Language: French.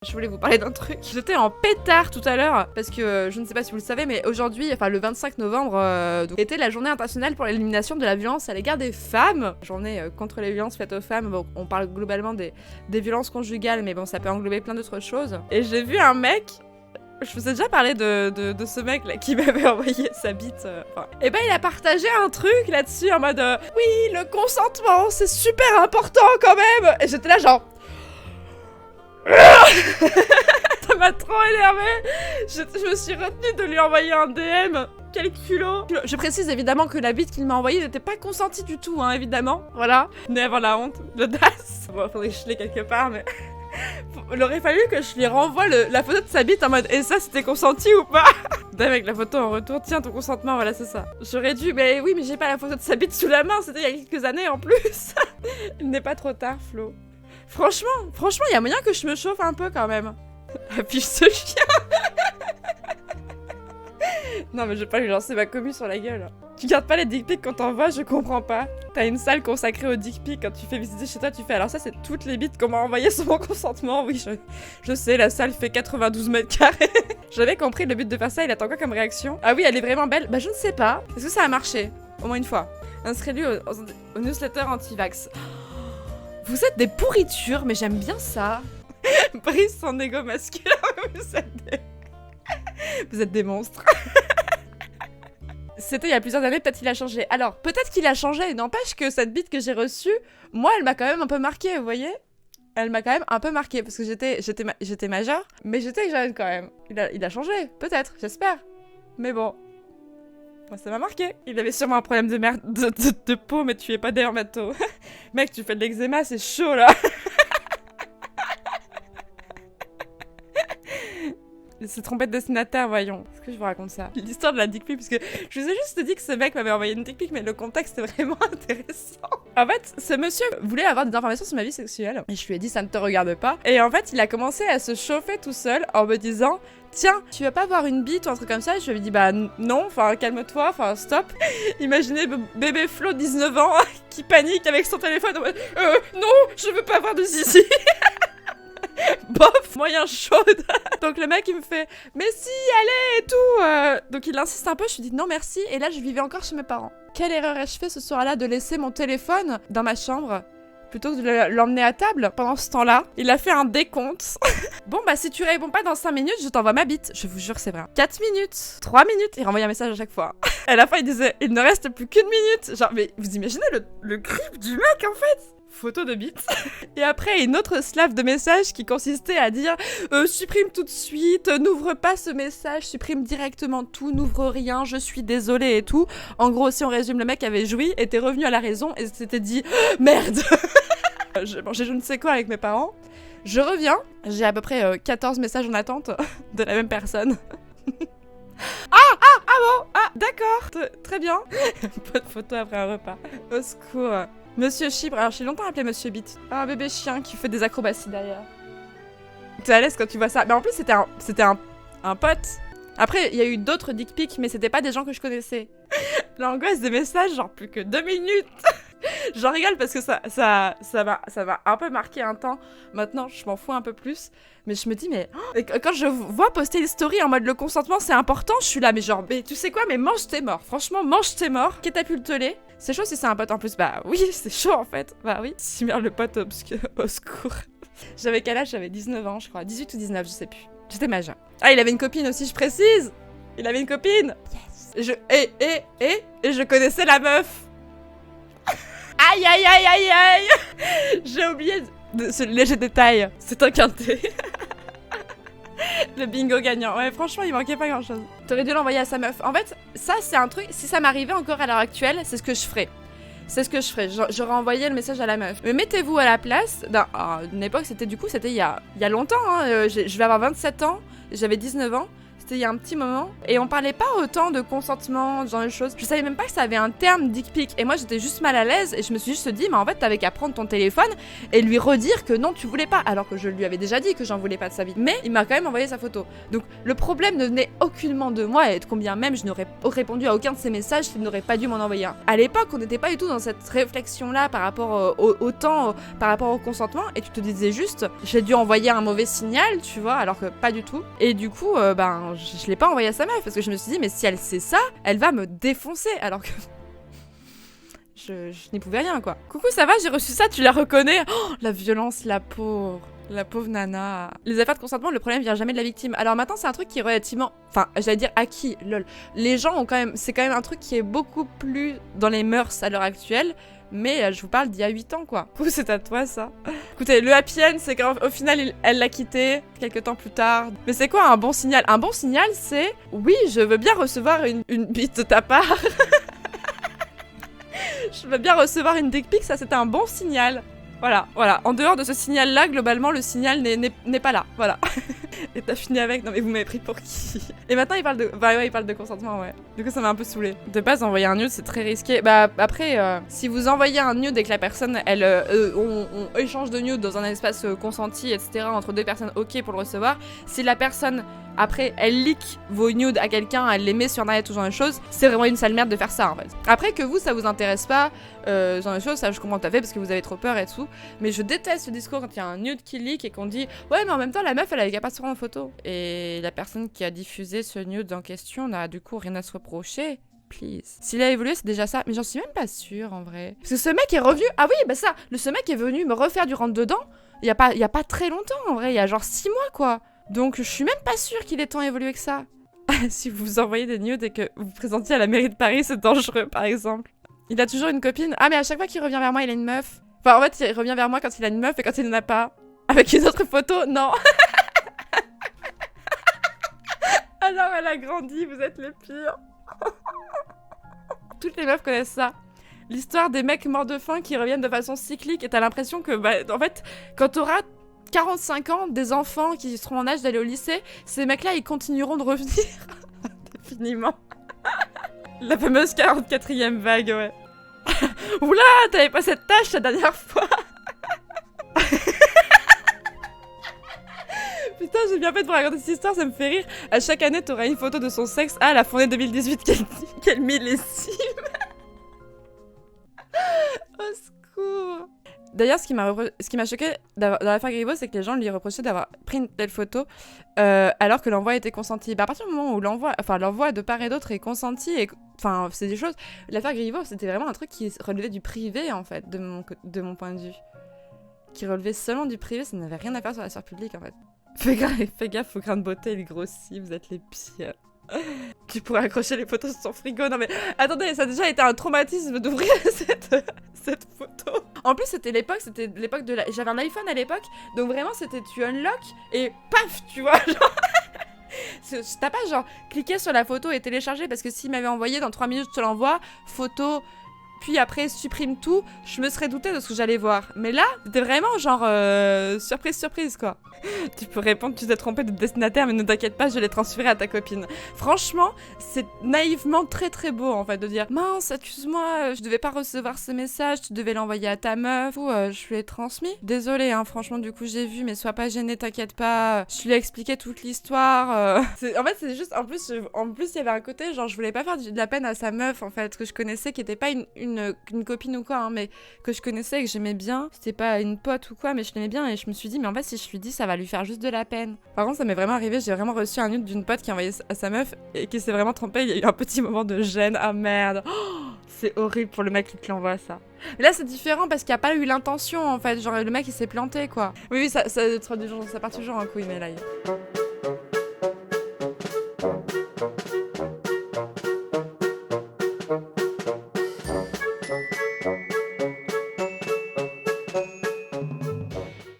Je voulais vous parler d'un truc. J'étais en pétard tout à l'heure parce que je ne sais pas si vous le savez, mais aujourd'hui, enfin le 25 novembre, était la journée internationale pour l'élimination de la violence à l'égard des femmes. Journée contre les violences faites aux femmes. Bon, on parle globalement des violences conjugales, mais bon, ça peut englober plein d'autres choses. Et j'ai vu un mec. Je vous ai déjà parlé de ce mec là qui m'avait envoyé sa bite. Et ben il a partagé un truc là-dessus en mode oui, le consentement c'est super important quand même. Et j'étais là genre. Ça m'a trop énervé. Je me suis retenue de lui envoyer un DM. Quel culot. Je précise évidemment que la bite qu'il m'a envoyée n'était pas consentie du tout, hein, évidemment. Voilà. Né avant la honte, l'audace. Bon, faudrait que je l'ai quelque part, mais... Il aurait fallu que je lui renvoie la photo de sa bite en mode « Et ça, c'était consenti ou pas ?» Avec la photo en retour, tiens ton consentement, voilà c'est ça. J'aurais dû, mais oui, mais j'ai pas la photo de sa bite sous la main, c'était il y a quelques années en plus. Il n'est pas trop tard, Flo. Franchement, il y a moyen que je me chauffe un peu quand même. Puis ce chien. Non mais je vais pas lui lancer ma commu sur la gueule. Tu gardes pas les dick pics quand t'envoies, je comprends pas. T'as une salle consacrée aux dick pics quand tu fais visiter chez toi, tu fais alors ça c'est toutes les bites qu'on m'a envoyées sans mon consentement. Oui, je sais, la salle fait 92 mètres carrés. J'avais compris le but de faire ça, il attend quoi comme réaction? Ah oui, elle est vraiment belle. Bah je ne sais pas. Est-ce que ça a marché? Au moins une fois. Inscris-lui au newsletter anti-vax. Vous êtes des pourritures, mais j'aime bien ça. Brise son ego masculin, vous êtes des monstres. C'était il y a plusieurs années, peut-être qu'il a changé. Alors, peut-être qu'il a changé, n'empêche que cette bite que j'ai reçue, moi, elle m'a quand même un peu marquée, vous voyez? Elle m'a quand même un peu marquée, parce que j'étais majeure, mais j'étais jeune quand même. Il a changé, peut-être, j'espère. Mais bon. Moi, ça m'a marqué. Il avait sûrement un problème de peau, mais tu es pas dermato. Mec, tu fais de l'eczéma, c'est chaud, là. C'est trompé de destinataire, voyons. Est-ce que je vous raconte ça? L'histoire de la dick pic, parce que je vous ai juste dit que ce mec m'avait envoyé une dick pic, mais le contexte est vraiment intéressant. En fait, ce monsieur voulait avoir des informations sur ma vie sexuelle, et je lui ai dit ça ne te regarde pas. Et en fait, il a commencé à se chauffer tout seul en me disant tiens, tu vas pas avoir une bite ou un truc comme ça? Et je lui ai dit bah non, enfin calme-toi, enfin stop. Imaginez bébé Flo 19 ans qui panique avec son téléphone en mode non, je veux pas avoir de zizi. Bof, moyen chaude. Donc le mec il me fait mais si, allez et tout. Donc il insiste un peu, je lui dis non merci. Et là je vivais encore chez mes parents. Quelle erreur ai-je fait ce soir-là de laisser mon téléphone dans ma chambre plutôt que de l'emmener à table? Pendant ce temps-là, il a fait un décompte. Bon bah si tu réponds pas dans 5 minutes, je t'envoie ma bite. Je vous jure c'est vrai. 4 minutes, 3 minutes, il renvoyait un message à chaque fois. À la fin il disait il ne reste plus qu'une minute. Genre mais vous imaginez le creep du mec en fait? Photo de bite. Et après, une autre slave de message qui consistait à dire supprime tout de suite, n'ouvre pas ce message, supprime directement tout, n'ouvre rien, je suis désolée et tout. En gros, si on résume, le mec avait joui, était revenu à la raison et s'était dit merde. J'ai mangé je ne sais quoi avec mes parents. Je reviens, j'ai à peu près 14 messages en attente de la même personne. D'accord, très bien. Pas de photo après un repas. Au secours. Monsieur Chibre, alors j'ai longtemps appelé Monsieur Bite. Un bébé chien qui fait des acrobaties derrière. T'es à l'aise quand tu vois ça. Mais en plus c'était un pote. Après il y a eu d'autres dick pics, mais c'était pas des gens que je connaissais. L'angoisse des messages, genre plus que 2 minutes. J'en rigole parce que ça m'a un peu marqué un temps. Maintenant je m'en fous un peu plus. Mais je me dis mais... Et quand je vois poster une story en mode le consentement c'est important, je suis là mais genre mais tu sais quoi mais mange tes morts. Franchement mange tes morts. Catapultez-les. C'est chaud si c'est un pote en plus. Bah oui c'est chaud en fait. Bah oui. Si merde le pote au secours. J'avais quel âge? J'avais 19 ans je crois. 18 ou 19 je sais plus. J'étais majeure. Ah il avait une copine aussi je précise. Il avait une copine. Yes. Et je connaissais la meuf. Aïe aïe aïe aïe aïe. J'ai oublié ce léger détail. C'est un quintet. Le bingo gagnant. Ouais franchement il manquait pas grand chose. T'aurais dû l'envoyer à sa meuf. En fait ça c'est un truc, si ça m'arrivait encore à l'heure actuelle, c'est ce que je ferais. C'est ce que je ferais, j'aurais envoyé le message à la meuf. Mais mettez-vous à la place d'une époque, c'était il y a longtemps, hein. Je vais avoir 27 ans, j'avais 19 ans. c'était il y a un petit moment, et on parlait pas autant de consentement, ce genre de choses. Je savais même pas que ça avait un terme dick pic, et moi j'étais juste mal à l'aise, et je me suis juste dit, mais en fait t'avais qu'à prendre ton téléphone et lui redire que non tu voulais pas, alors que je lui avais déjà dit que j'en voulais pas de sa vie. Mais il m'a quand même envoyé sa photo. Donc le problème ne venait aucunement de moi, et combien même je n'aurais répondu à aucun de ses messages s'il n'aurait pas dû m'en envoyer un. À l'époque, on n'était pas du tout dans cette réflexion-là par rapport au temps, par rapport au consentement, et tu te disais juste, j'ai dû envoyer un mauvais signal, tu vois, alors que pas du tout. Et du coup, je l'ai pas envoyé à sa meuf, parce que je me suis dit, mais si elle sait ça, elle va me défoncer, alors que... Je n'y pouvais rien, quoi. Coucou, ça va? J'ai reçu ça, tu la reconnais? Oh, la violence, la pauvre. La pauvre nana. Les affaires de consentement, le problème vient jamais de la victime. Alors maintenant, c'est un truc qui est relativement... Enfin, j'allais dire acquis, lol. Les gens ont quand même... C'est quand même un truc qui est beaucoup plus dans les mœurs à l'heure actuelle. Mais je vous parle d'il y a 8 ans, quoi. Coucou, c'est à toi, ça. Écoutez, le happy end, c'est qu'au final, elle l'a quitté quelques temps plus tard. Mais c'est quoi un bon signal? Un bon signal, c'est... Oui, je veux bien recevoir une bite de ta part. Je veux bien recevoir une dick pic, ça c'était un bon signal. Voilà. En dehors de ce signal-là, globalement, le signal n'est pas là. Voilà. Et t'as fini avec... Non mais vous m'avez pris pour qui? Et maintenant, il parle de... Bah ouais, il parle de consentement, ouais. Du coup, ça m'a un peu saoulée. De base, envoyer un nude, c'est très risqué. Bah après, si vous envoyez un nude et que la personne, on échange de nude dans un espace consenti, etc., entre deux personnes OK pour le recevoir, si la personne... Après, elle leak vos nudes à quelqu'un, elle les met sur internet ou genre de choses, c'est vraiment une sale merde de faire ça en fait. Après que vous, ça vous intéresse pas, genre de choses, ça je comprends tout à fait parce que vous avez trop peur et tout. Mais je déteste ce discours quand il y a un nude qui leak et qu'on dit ouais, mais en même temps, la meuf elle avait qu'à pas se prendre en photo. Et la personne qui a diffusé ce nude en question n'a du coup rien à se reprocher. Please. S'il a évolué, c'est déjà ça. Mais j'en suis même pas sûre en vrai. Parce que ce mec est revenu. Ah oui, bah ça, ce mec est venu me refaire du rentre dedans il y a pas très longtemps en vrai, il y a genre 6 mois quoi. Donc je suis même pas sûre qu'il ait tant évolué que ça. Si vous envoyez des nudes et que vous vous présentiez à la mairie de Paris, c'est dangereux par exemple. Il a toujours une copine. Ah mais à chaque fois qu'il revient vers moi, il a une meuf. Enfin en fait, il revient vers moi quand il a une meuf et quand il n'en a pas. Avec une autre photo, non. Alors elle a grandi, vous êtes les pires. Toutes les meufs connaissent ça. L'histoire des mecs morts de faim qui reviennent de façon cyclique et t'as l'impression que, bah, en fait, quand t'auras 45 ans, des enfants qui seront en âge d'aller au lycée, ces mecs-là, ils continueront de revenir définitivement. La fameuse 44e vague, ouais. Oula, t'avais pas cette tâche la dernière fois. Putain, j'ai bien fait de vous raconter cette histoire, ça me fait rire. À chaque année, t'auras une photo de son sexe. Ah, la fournée 2018, quel millésime. Au secours. D'ailleurs, ce qui m'a choqué dans l'affaire Griveaux, c'est que les gens lui reprochaient d'avoir pris une telle photo alors que l'envoi était consenti. Bah, à partir du moment où l'envoi de part et d'autre est consenti, enfin, c'est des choses... L'affaire Griveaux, c'était vraiment un truc qui relevait du privé, en fait, de mon point de vue. Qui relevait seulement du privé, ça n'avait rien à faire sur la sphère publique, en fait. Fais gaffe, au grain de beauté, il grossit, vous êtes les pires. Tu pourrais accrocher les photos sur ton frigo. Non mais attendez, ça a déjà été un traumatisme d'ouvrir cette photo. En plus c'était l'époque de la... J'avais un iPhone à l'époque, donc vraiment c'était tu unlock et paf, tu vois, genre... T'as pas genre cliquer sur la photo et télécharger, parce que s'il m'avait envoyé dans 3 minutes je te l'envoie, photo... Puis après, supprime tout, je me serais douté de ce que j'allais voir. Mais là, c'était vraiment genre surprise, quoi. Tu peux répondre, tu t'es trompé de destinataire, mais ne t'inquiète pas, je l'ai transféré à ta copine. Franchement, c'est naïvement très beau, en fait, de dire « Mince, excuse-moi, je devais pas recevoir ce message, tu devais l'envoyer à ta meuf. » Ou je lui ai transmis. Désolée, hein, franchement, du coup, j'ai vu, mais sois pas gênée, t'inquiète pas. Je lui ai expliqué toute l'histoire. En fait, c'est juste... En plus, il y avait un côté, genre, je voulais pas faire de la peine à sa meuf, en fait, que je connaissais, qui était pas une copine ou quoi, hein, mais que je connaissais et que j'aimais bien. C'était pas une pote ou quoi, mais je l'aimais bien et je me suis dit, mais en fait, si je lui dis, ça va lui faire juste de la peine. Par contre, ça m'est vraiment arrivé, j'ai vraiment reçu un nude d'une pote qui a envoyé à sa meuf et qui s'est vraiment trompée. Il y a eu un petit moment de gêne. Ah merde. Oh, c'est horrible pour le mec qui te l'envoie, ça. Mais là, c'est différent parce qu'il n'y a pas eu l'intention, en fait. Genre, le mec, il s'est planté, quoi. Oui, ça part toujours en couille, mais là...